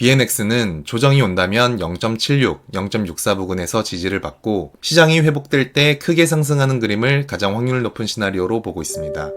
BNX는 조정이 온다면 0.76, 0.64 부근에서 지지를 받고 시장이 회복될 때 크게 상승하는 그림을 가장 확률 높은 시나리오로 보고 있습니다.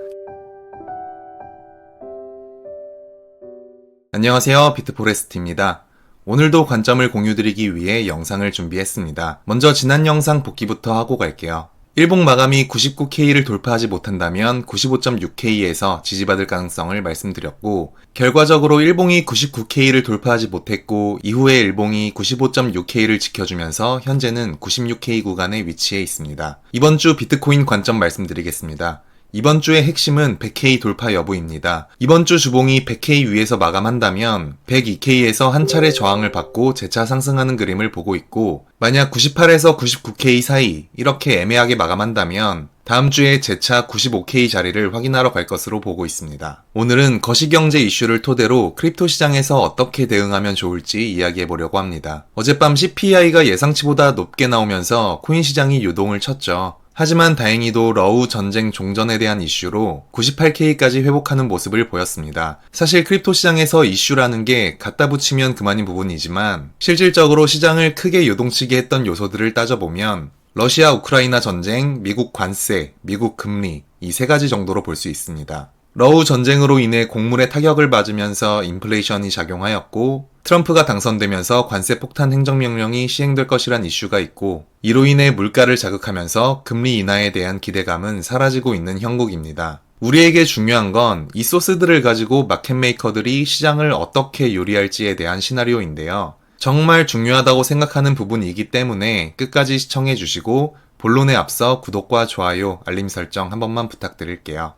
안녕하세요, 비트포레스트입니다. 오늘도 관점을 공유드리기 위해 영상을 준비했습니다. 먼저 지난 영상 복기부터 하고 갈게요. 일봉 마감이 99K를 돌파하지 못한다면 95.6K에서 지지받을 가능성을 말씀드렸고, 결과적으로 일봉이 99K를 돌파하지 못했고 이후에 일봉이 95.6K를 지켜주면서 현재는 96K 구간에 위치해 있습니다. 이번 주 비트코인 관점 말씀드리겠습니다. 이번 주의 핵심은 100K 돌파 여부입니다. 이번 주 주봉이 100K 위에서 마감한다면 102K에서 한 차례 저항을 받고 재차 상승하는 그림을 보고 있고, 만약 98에서 99K 사이 이렇게 애매하게 마감한다면 다음 주에 재차 95K 자리를 확인하러 갈 것으로 보고 있습니다. 오늘은 거시경제 이슈를 토대로 크립토 시장에서 어떻게 대응하면 좋을지 이야기해 보려고 합니다. 어젯밤 CPI가 예상치보다 높게 나오면서 코인 시장이 요동을 쳤죠. 하지만 다행히도 러우 전쟁 종전에 대한 이슈로 98K까지 회복하는 모습을 보였습니다. 사실 크립토 시장에서 이슈라는 게 갖다 붙이면 그만인 부분이지만 실질적으로 시장을 크게 요동치게 했던 요소들을 따져보면 러시아 우크라이나 전쟁, 미국 관세, 미국 금리 이 세 가지 정도로 볼 수 있습니다. 러우 전쟁으로 인해 곡물에 타격을 맞으면서 인플레이션이 작용하였고, 트럼프가 당선되면서 관세 폭탄 행정명령이 시행될 것이란 이슈가 있고, 이로 인해 물가를 자극하면서 금리 인하에 대한 기대감은 사라지고 있는 형국입니다. 우리에게 중요한 건 이 소스들을 가지고 마켓메이커들이 시장을 어떻게 요리할지에 대한 시나리오인데요. 정말 중요하다고 생각하는 부분이기 때문에 끝까지 시청해 주시고, 본론에 앞서 구독과 좋아요, 알림 설정 한 번만 부탁드릴게요.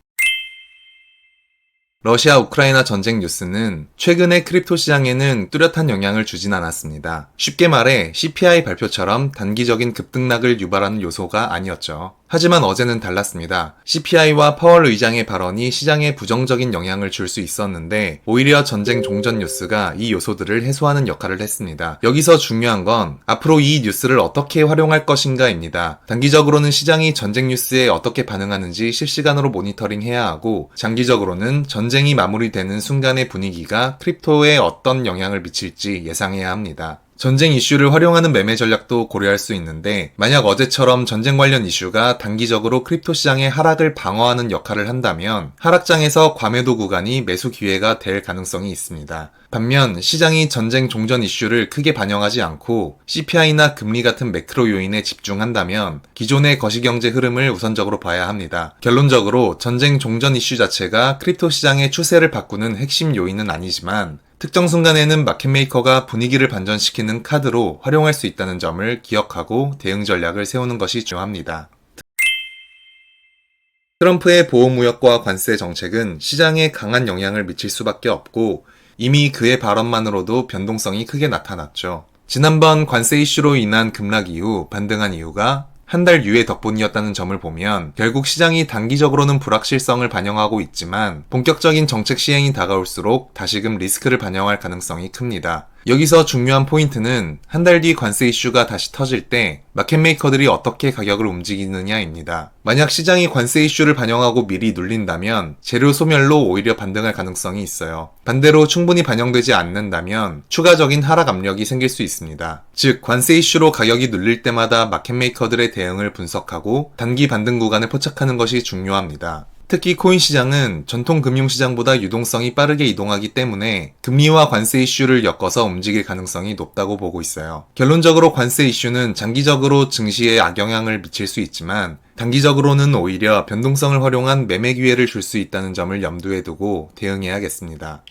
러시아 우크라이나 전쟁 뉴스는 최근의 크립토 시장에는 뚜렷한 영향을 주진 않았습니다. 쉽게 말해 CPI 발표처럼 단기적인 급등락을 유발하는 요소가 아니었죠. 하지만 어제는 달랐습니다. CPI와 파월 의장의 발언이 시장에 부정적인 영향을 줄 수 있었는데 오히려 전쟁 종전 뉴스가 이 요소들을 해소하는 역할을 했습니다. 여기서 중요한 건 앞으로 이 뉴스를 어떻게 활용할 것인가입니다. 단기적으로는 시장이 전쟁 뉴스에 어떻게 반응하는지 실시간으로 모니터링해야 하고, 장기적으로는 전쟁이 마무리되는 순간의 분위기가 크립토에 어떤 영향을 미칠지 예상해야 합니다. 전쟁 이슈를 활용하는 매매 전략도 고려할 수 있는데, 만약 어제처럼 전쟁 관련 이슈가 단기적으로 크립토 시장의 하락을 방어하는 역할을 한다면 하락장에서 과매도 구간이 매수 기회가 될 가능성이 있습니다. 반면 시장이 전쟁 종전 이슈를 크게 반영하지 않고 CPI나 금리 같은 매크로 요인에 집중한다면 기존의 거시경제 흐름을 우선적으로 봐야 합니다. 결론적으로 전쟁 종전 이슈 자체가 크립토 시장의 추세를 바꾸는 핵심 요인은 아니지만 특정 순간에는 마켓메이커가 분위기를 반전시키는 카드로 활용할 수 있다는 점을 기억하고 대응 전략을 세우는 것이 중요합니다. 트럼프의 보호무역과 관세 정책은 시장에 강한 영향을 미칠 수밖에 없고, 이미 그의 발언만으로도 변동성이 크게 나타났죠. 지난번 관세 이슈로 인한 급락 이후 반등한 이유가 한 달 유예 덕분이었다는 점을 보면 결국 시장이 단기적으로는 불확실성을 반영하고 있지만 본격적인 정책 시행이 다가올수록 다시금 리스크를 반영할 가능성이 큽니다. 여기서 중요한 포인트는 한 달 뒤 관세 이슈가 다시 터질 때 마켓메이커들이 어떻게 가격을 움직이느냐입니다. 만약 시장이 관세 이슈를 반영하고 미리 눌린다면 재료 소멸로 오히려 반등할 가능성이 있어요. 반대로 충분히 반영되지 않는다면 추가적인 하락 압력이 생길 수 있습니다. 즉, 관세 이슈로 가격이 눌릴 때마다 마켓메이커들의 대응을 분석하고 단기 반등 구간을 포착하는 것이 중요합니다. 특히 코인 시장은 전통 금융시장보다 유동성이 빠르게 이동하기 때문에 금리와 관세 이슈를 엮어서 움직일 가능성이 높다고 보고 있어요. 결론적으로 관세 이슈는 장기적으로 증시에 악영향을 미칠 수 있지만 단기적으로는 오히려 변동성을 활용한 매매 기회를 줄 수 있다는 점을 염두에 두고 대응해야겠습니다.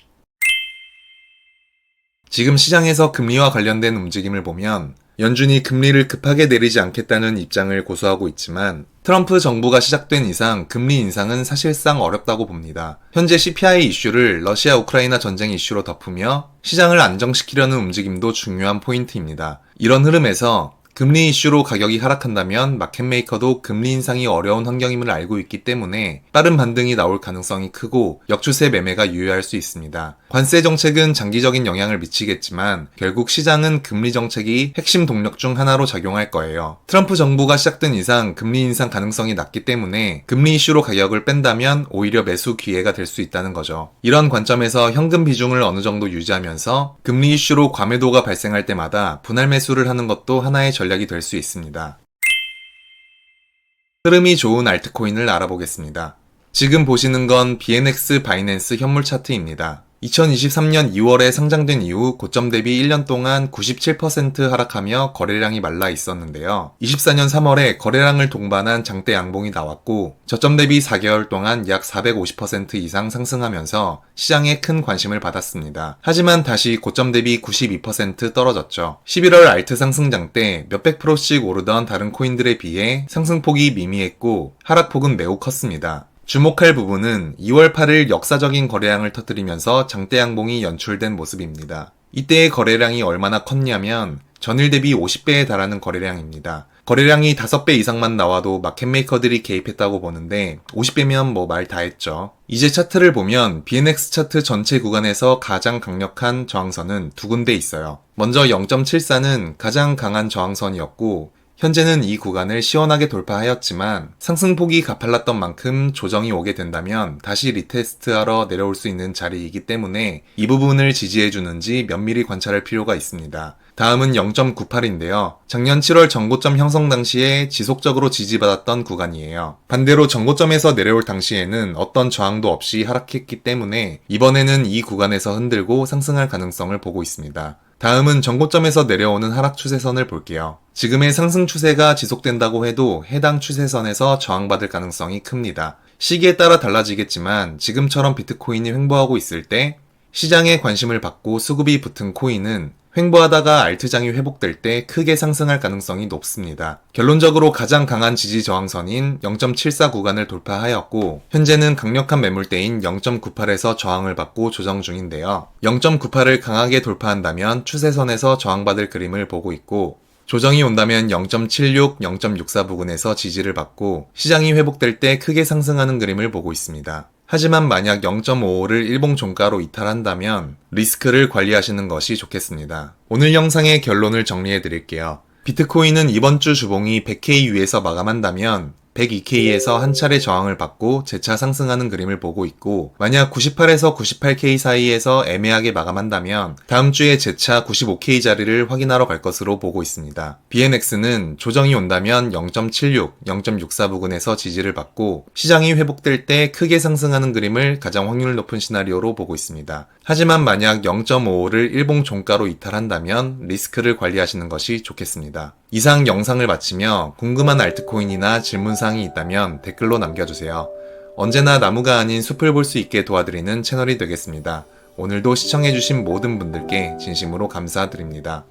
지금 시장에서 금리와 관련된 움직임을 보면 연준이 금리를 급하게 내리지 않겠다는 입장을 고수하고 있지만 트럼프 정부가 시작된 이상 금리 인상은 사실상 어렵다고 봅니다. 현재 CPI 이슈를 러시아 우크라이나 전쟁 이슈로 덮으며 시장을 안정시키려는 움직임도 중요한 포인트입니다. 이런 흐름에서 금리 이슈로 가격이 하락한다면 마켓메이커도 금리 인상이 어려운 환경임을 알고 있기 때문에 빠른 반등이 나올 가능성이 크고 역추세 매매가 유효할 수 있습니다. 관세 정책은 장기적인 영향을 미치겠지만 결국 시장은 금리 정책이 핵심 동력 중 하나로 작용할 거예요. 트럼프 정부가 시작된 이상 금리 인상 가능성이 낮기 때문에 금리 이슈로 가격을 뺀다면 오히려 매수 기회가 될 수 있다는 거죠. 이런 관점에서 현금 비중을 어느 정도 유지하면서 금리 이슈로 과매도가 발생할 때마다 분할 매수를 하는 것도 하나의 전략이 될 수 있습니다. 흐름이 좋은 알트코인을 알아보겠습니다. 지금 보시는 건 BNX 바이낸스 현물 차트입니다. 2023년 2월에 상장된 이후 고점 대비 1년 동안 97% 하락하며 거래량이 말라 있었는데요. 24년 3월에 거래량을 동반한 장대 양봉이 나왔고 저점 대비 4개월 동안 약 450% 이상 상승하면서 시장에 큰 관심을 받았습니다. 하지만 다시 고점 대비 92% 떨어졌죠. 11월 알트 상승장 때 몇백 프로씩 오르던 다른 코인들에 비해 상승폭이 미미했고 하락폭은 매우 컸습니다. 주목할 부분은 2월 8일 역사적인 거래량을 터뜨리면서 장대 양봉이 연출된 모습입니다. 이때의 거래량이 얼마나 컸냐면 전일 대비 50배에 달하는 거래량입니다. 거래량이 5배 이상만 나와도 마켓메이커들이 개입했다고 보는데 50배면 뭐 말 다 했죠. 이제 차트를 보면 BNX 차트 전체 구간에서 가장 강력한 저항선은 두 군데 있어요. 먼저 0.74는 가장 강한 저항선이었고 현재는 이 구간을 시원하게 돌파하였지만 상승폭이 가팔랐던 만큼 조정이 오게 된다면 다시 리테스트하러 내려올 수 있는 자리이기 때문에 이 부분을 지지해주는지 면밀히 관찰할 필요가 있습니다. 다음은 0.98인데요. 작년 7월 전고점 형성 당시에 지속적으로 지지받았던 구간이에요. 반대로 전고점에서 내려올 당시에는 어떤 저항도 없이 하락했기 때문에 이번에는 이 구간에서 흔들고 상승할 가능성을 보고 있습니다. 다음은 전고점에서 내려오는 하락 추세선을 볼게요. 지금의 상승 추세가 지속된다고 해도 해당 추세선에서 저항받을 가능성이 큽니다. 시기에 따라 달라지겠지만 지금처럼 비트코인이 횡보하고 있을 때 시장에 관심을 받고 수급이 붙은 코인은 횡보하다가 알트장이 회복될 때 크게 상승할 가능성이 높습니다. 결론적으로 가장 강한 지지 저항선인 0.74 구간을 돌파하였고 현재는 강력한 매물대인 0.98에서 저항을 받고 조정 중인데요. 0.98을 강하게 돌파한다면 추세선에서 저항받을 그림을 보고 있고 조정이 온다면 0.76, 0.64 부근에서 지지를 받고 시장이 회복될 때 크게 상승하는 그림을 보고 있습니다. 하지만 만약 0.55를 일봉 종가로 이탈한다면 리스크를 관리하시는 것이 좋겠습니다. 오늘 영상의 결론을 정리해 드릴게요. 비트코인은 이번 주 주봉이 100K 위에서 마감한다면 102K에서 한 차례 저항을 받고 재차 상승하는 그림을 보고 있고 만약 98에서 98K 사이에서 애매하게 마감한다면 다음 주에 재차 95K 자리를 확인하러 갈 것으로 보고 있습니다. BNX는 조정이 온다면 0.76, 0.64 부근에서 지지를 받고 시장이 회복될 때 크게 상승하는 그림을 가장 확률 높은 시나리오로 보고 있습니다. 하지만 만약 0.55를 일봉 종가로 이탈한다면 리스크를 관리하시는 것이 좋겠습니다. 이상 영상을 마치며 궁금한 알트코인이나 질문사항이 있다면 댓글로 남겨주세요. 언제나 나무가 아닌 숲을 볼 수 있게 도와드리는 채널이 되겠습니다. 오늘도 시청해주신 모든 분들께 진심으로 감사드립니다.